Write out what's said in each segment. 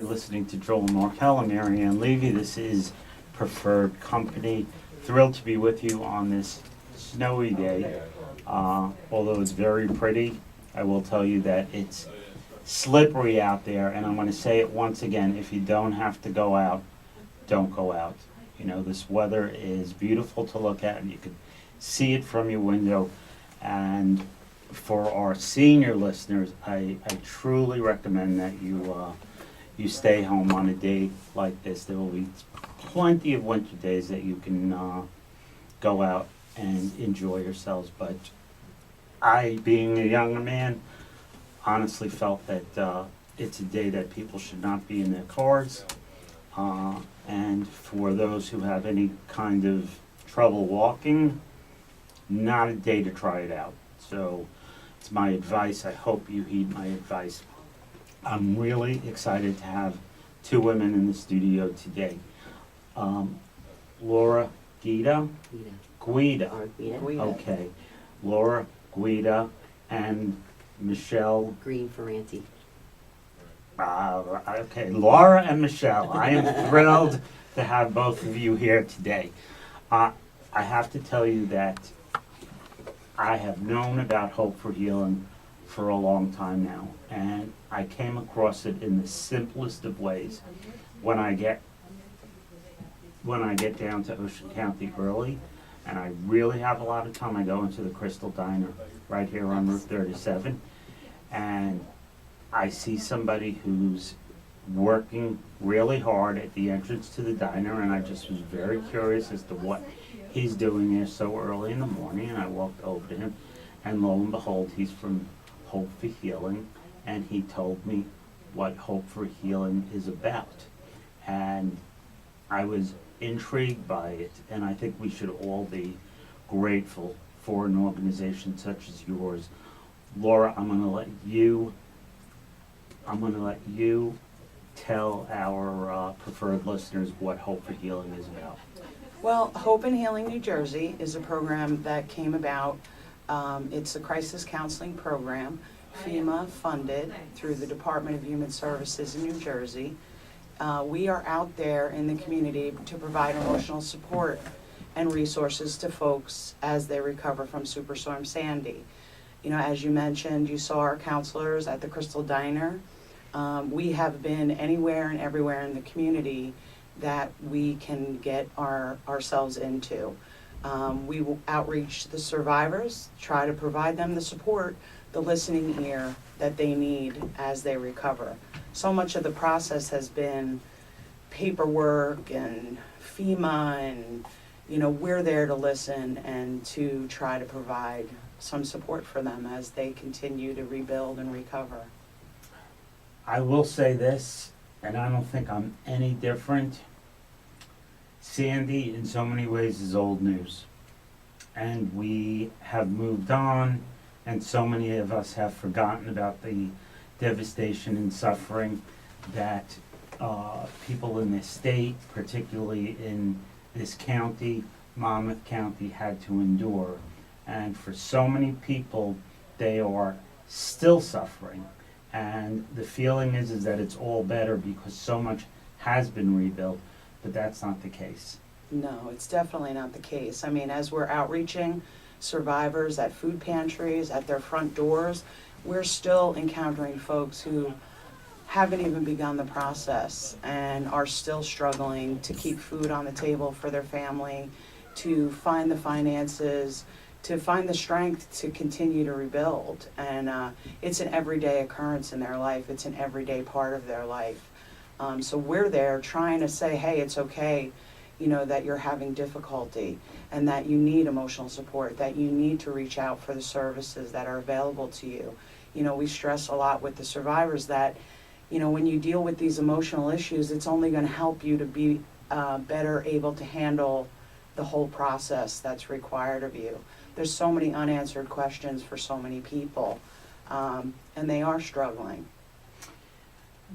You're listening to Joel Markel and Marianne Levy. This is Preferred Company. Thrilled to be with you on this snowy day. Although it's very pretty, I will tell you that it's slippery out there, and I'm going to say it once again, if you don't have to go out, don't go out. You know, this weather is beautiful to look at, and you can see it from your window. And for our senior listeners, I truly recommend that you stay home on a day like this. There will be plenty of winter days that you can go out and enjoy yourselves. But I, being a younger man, honestly felt that it's a day that people should not be in their cars. And for those who have any kind of trouble walking, not a day to try it out. So it's my advice. I hope you heed my advice. I'm really excited to have two women in the studio today. Laura Guida. Guida. Okay. Laura Guida and Michelle Green Ferranti. Okay, Laura and Michelle. I am thrilled to have both of you here today. I have to tell you that I have known about Hope for Healing for a long time now, and I came across it in the simplest of ways. When I get down to Ocean County early, and I really have a lot of time, I go into the Crystal Diner right here on Route 37, and I see somebody who's working really hard at the entrance to the diner, and I just was very curious as to what he's doing there so early in the morning, and I walked over to him, and lo and behold, he's from Hope for Healing, and he told me what Hope for Healing is about. And I was intrigued by it, and I think we should all be grateful for an organization such as yours. Laura, I'm going to let you tell our preferred listeners what Hope for Healing is about. Well, Hope in Healing New Jersey is a program that came about. It's a crisis counseling program, FEMA funded through the Department of Human Services in New Jersey. We are out there in the community to provide emotional support and resources to folks as they recover from Superstorm Sandy. You know, as you mentioned, you saw our counselors at the Crystal Diner. We have been anywhere and everywhere in the community that we can get ourselves into. We will outreach to the survivors, try to provide them the support, the listening ear that they need as they recover. So much of the process has been paperwork and FEMA, and we're there to listen and to try to provide some support for them as they continue to rebuild and recover. I will say this, and I don't think I'm any different. Sandy, in so many ways, is old news. And we have moved on, and so many of us have forgotten about the devastation and suffering that people in this state, particularly in this county, Monmouth County, had to endure. And for so many people, they are still suffering. And the feeling is that it's all better because so much has been rebuilt, but that's not the case. No, it's definitely not the case. I mean, as we're outreaching survivors at food pantries, at their front doors, we're still encountering folks who haven't even begun the process and are still struggling to keep food on the table for their family, to find the finances, to find the strength to continue to rebuild. And it's an everyday occurrence in their life. It's an everyday part of their life. So we're there trying to say, hey, it's okay, that you're having difficulty and that you need emotional support, that you need to reach out for the services that are available to you. We stress a lot with the survivors that, when you deal with these emotional issues, it's only going to help you to be better able to handle the whole process that's required of you. There's so many unanswered questions for so many people, and they are struggling.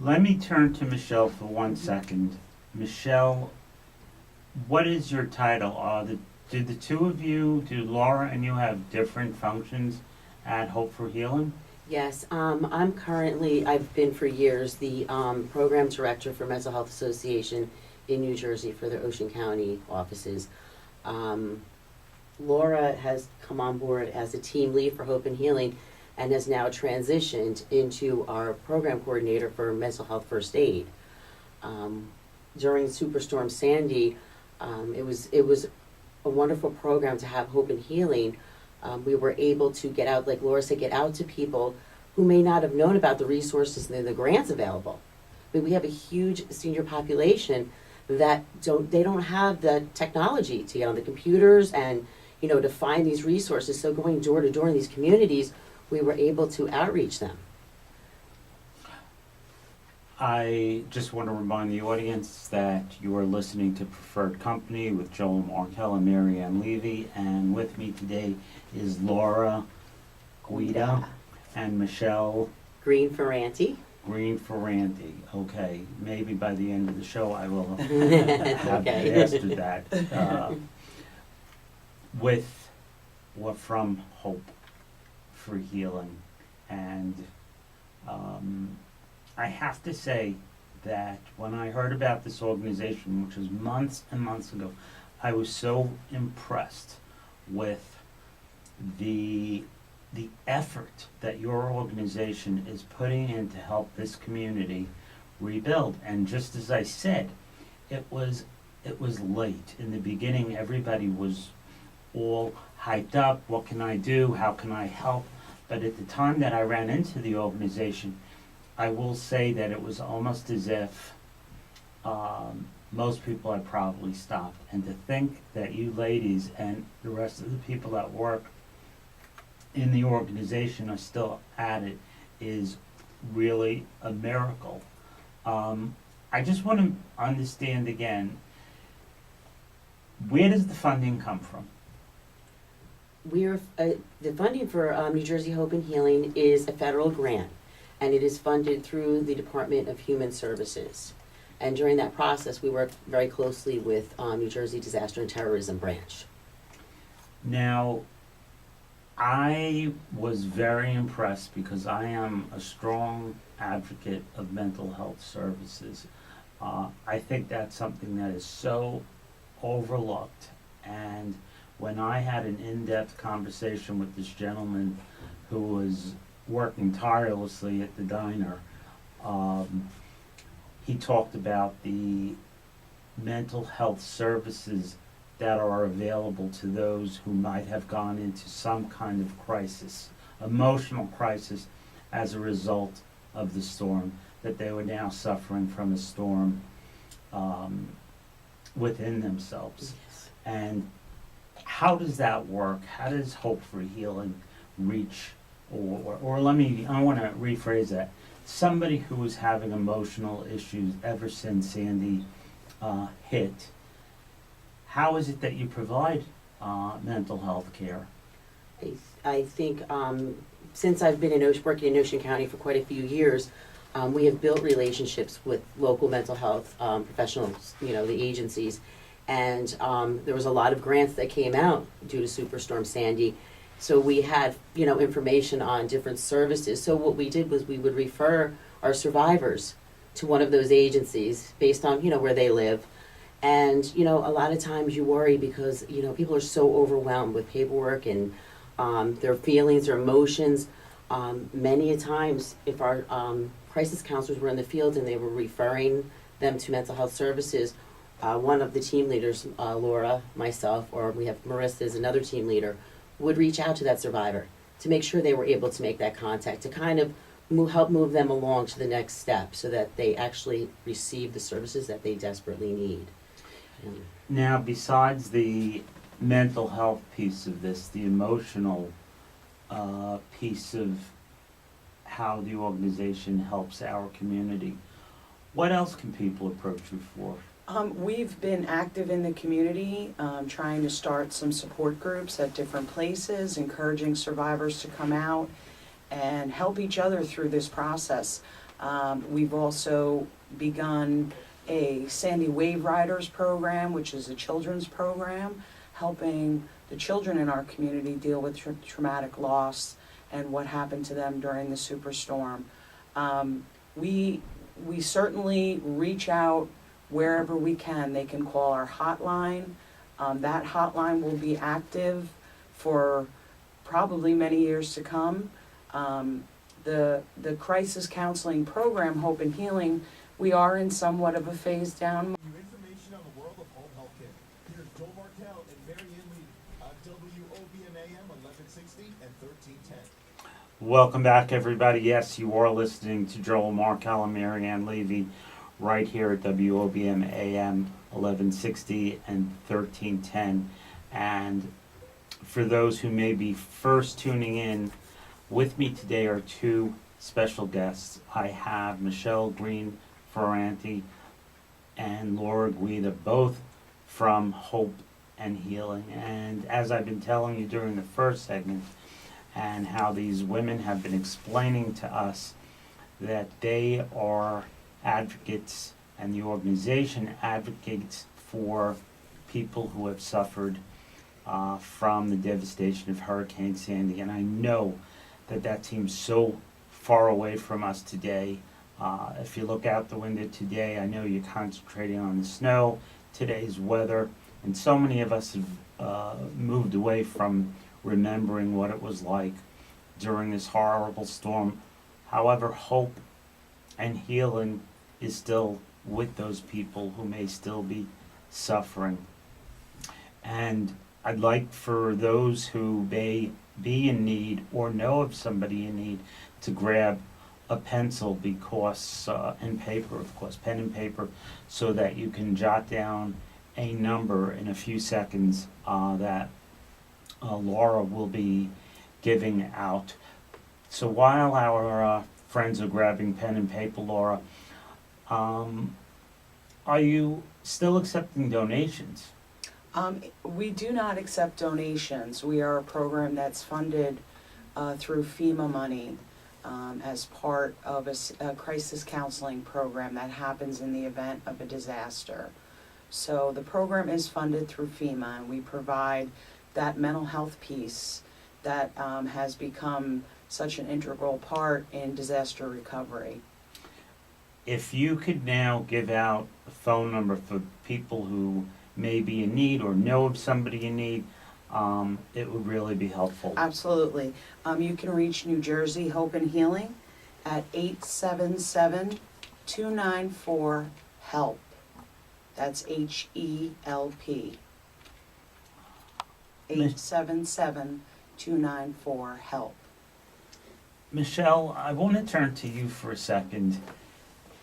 Let me turn to Michelle for 1 second. Michelle, what is your title? Do the two of you, do Laura and you have different functions at Hope for Healing? Yes, I've been for years the program director for Mental Health Association in New Jersey for their Ocean County offices. Laura has come on board as a team lead for Hope and Healing and has now transitioned into our program coordinator for mental health first aid. During Superstorm Sandy, it was a wonderful program to have Hope and Healing. We were able to get out, like Laura said, get out to people who may not have known about the resources and the grants available. I mean, we have a huge senior population that don't have the technology to get on the computers and to find these resources. So going door to door in these communities, we were able to outreach them. I just want to remind the audience that you are listening to Preferred Company with Joel Markel and Marianne Levy, and with me today is Laura Guida and Michelle Green Ferranti. Green Ferranti. Okay, maybe by the end of the show I will have Okay. mastered that. From Hope for Healing, and I have to say that when I heard about this organization, which was months and months ago, I was so impressed with the effort that your organization is putting in to help this community rebuild. And just as I said, it was late. In the beginning, everybody was all hyped up. What can I do? How can I help? But at the time that I ran into the organization, I will say that it was almost as if most people had probably stopped. And to think that you ladies and the rest of the people that work in the organization are still at it is really a miracle. I just want to understand again, where does the funding come from? The funding for New Jersey Hope and Healing is a federal grant, and it is funded through the Department of Human Services. And during that process, we work very closely with New Jersey Disaster and Terrorism Branch. Now, I was very impressed because I am a strong advocate of mental health services. I think that's something that is so overlooked. And when I had an in-depth conversation with this gentleman who was working tirelessly at the diner, he talked about the mental health services that are available to those who might have gone into some kind of crisis, emotional crisis, as a result of the storm, that they were now suffering from a storm within themselves. Yes. And how does that work? How does Hope for Healing reach, I want to rephrase that, somebody who is having emotional issues ever since Sandy hit? How is it that you provide mental health care? I think since I've been working in Ocean County for quite a few years, we have built relationships with local mental health professionals, the agencies, and there was a lot of grants that came out due to Superstorm Sandy. So we had, information on different services. So what we did was we would refer our survivors to one of those agencies based on, where they live. And, a lot of times you worry because, people are so overwhelmed with paperwork and their feelings, their emotions. Many a times, if our crisis counselors were in the field and they were referring them to mental health services, one of the team leaders, Laura, myself, or we have Marissa as another team leader, would reach out to that survivor to make sure they were able to make that contact, to kind of help move them along to the next step so that they actually receive the services that they desperately need. Now, besides the mental health piece of this, the emotional piece of how the organization helps our community, what else can people approach you for? We've been active in the community, trying to start some support groups at different places, encouraging survivors to come out and help each other through this process. We've also begun a Sandy Wave Riders program, which is a children's program, helping the children in our community deal with traumatic loss and what happened to them during the superstorm. We certainly reach out wherever we can. They can call our hotline. That hotline will be active for probably many years to come. The crisis counseling program, Hope and Healing, we are in somewhat of a phase down. Information on the world of home health care. Here's Joel Markel and Marianne Levy on WOBM-AM 1160 and 1310. Welcome back, everybody. Yes, you are listening to Joel Markel and Marianne Levy right here at WOBM-AM 1160 and 1310. And for those who may be first tuning in, with me today are two special guests. I have Michelle Green-Ferranti and Laura Guida, both from Hope and Healing. And as I've been telling you during the first segment, and how these women have been explaining to us that they are advocates, and the organization advocates for people who have suffered from the devastation of Hurricane Sandy. And I know that that seems so far away from us today. If you look out the window today, I know you're concentrating on the snow, today's weather, and so many of us have moved away from remembering what it was like during this horrible storm. However, hope and healing is still with those people who may still be suffering. And I'd like for those who may be in need or know of somebody in need to grab a pencil because and paper, of course, pen and paper, so that you can jot down a number in a few seconds that Laura will be giving out. So while our friends are grabbing pen and paper, Laura, are you still accepting donations? We do not accept donations. We are a program that's funded through FEMA money as part of a crisis counseling program that happens in the event of a disaster. So the program is funded through FEMA, and we provide that mental health piece that has become such an integral part in disaster recovery. If you could now give out a phone number for people who may be in need or know of somebody in need, it would really be helpful. Absolutely. You can reach New Jersey Hope and Healing at 877-294-HELP. That's HELP. 877-294-HELP. Michelle, I want to turn to you for a second.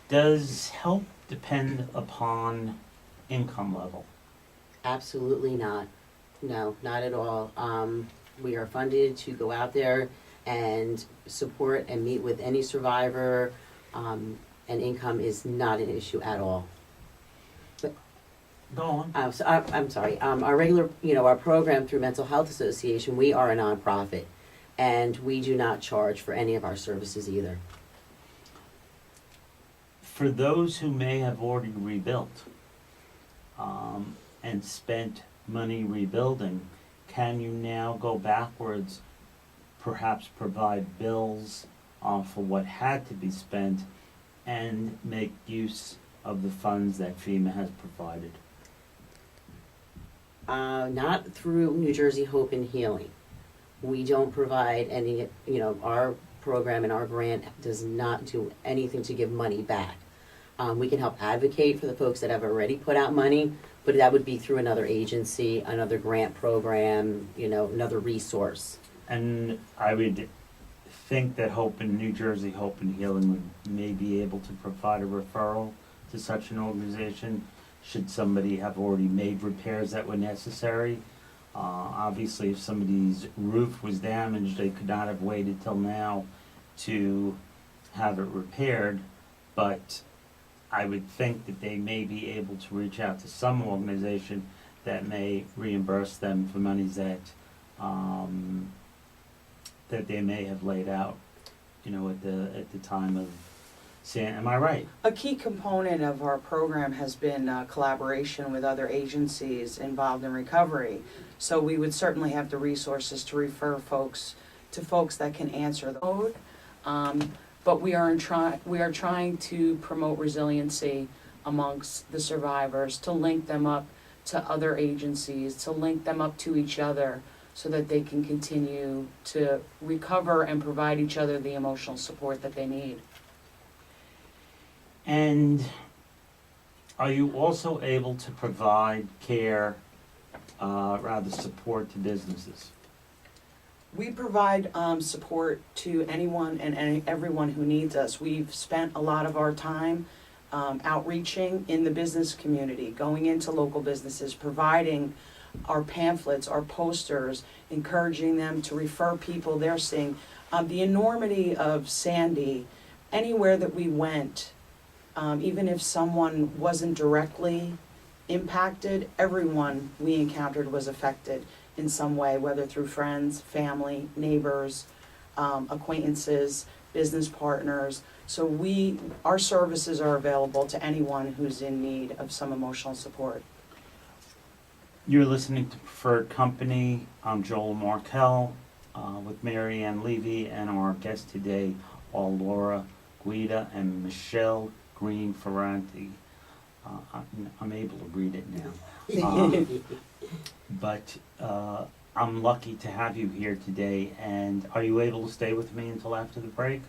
Does help depend upon income level? Absolutely not. No, not at all. We are funded to go out there and support and meet with any survivor, and income is not an issue at all. Go on. I'm sorry. Our regular, our program through Mental Health Association, we are a nonprofit, and we do not charge for any of our services either. For those who may have already rebuilt and spent money rebuilding, can you now go backwards, perhaps provide bills for what had to be spent, and make use of the funds that FEMA has provided? Not through New Jersey Hope and Healing. We don't provide any, our program and our grant does not do anything to give money back. We can help advocate for the folks that have already put out money, but that would be through another agency, another grant program, another resource. And I would think that New Jersey Hope and Healing would may be able to provide a referral to such an organization should somebody have already made repairs that were necessary. Obviously, if somebody's roof was damaged, they could not have waited till now to have it repaired, but I would think that they may be able to reach out to some organization that may reimburse them for monies that that they may have laid out, at the time of saying, am I right? A key component of our program has been collaboration with other agencies involved in recovery. So we would certainly have the resources to refer folks to folks that can answer the code. But we are trying to promote resiliency amongst the survivors, to link them up to other agencies, to link them up to each other, so that they can continue to recover and provide each other the emotional support that they need. And are you also able to provide care, support to businesses? We provide support to anyone and everyone who needs us. We've spent a lot of our time outreaching in the business community, going into local businesses, providing our pamphlets, our posters, encouraging them to refer people they're seeing. The enormity of Sandy, anywhere that we went, even if someone wasn't directly impacted, everyone we encountered was affected in some way, whether through friends, family, neighbors, acquaintances, business partners. So our services are available to anyone who's in need of some emotional support. You're listening to Preferred Company. I'm Joel Markel with Marianne Levy, and our guests today are Laura Guida and Michelle Green Ferranti. I'm able to read it now. But I'm lucky to have you here today, and are you able to stay with me until after the break?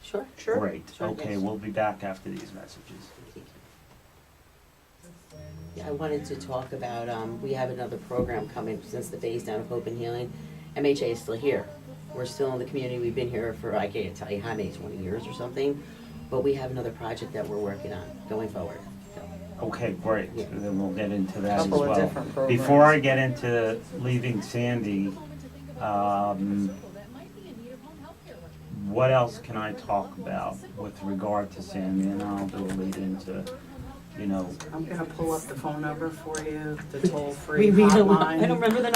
Sure. Sure. Great. Sure, Okay, yes. we'll be back after these messages. Yeah, I wanted to talk about, we have another program coming since the phase down of Hope and Healing. MHA is still here. We're still in the community. We've been here for, I can't tell you how many, 20 years or something. But we have another project that we're working on going forward. So, Okay, great. Yeah. Then we'll get into that as Couple of well. different programs. Before I get into leaving Sandy, what else can I talk about with regard to Sandy? And I'll do a lead into, I'm gonna pull up the phone number for you, the toll-free I don't hotline. remember the number.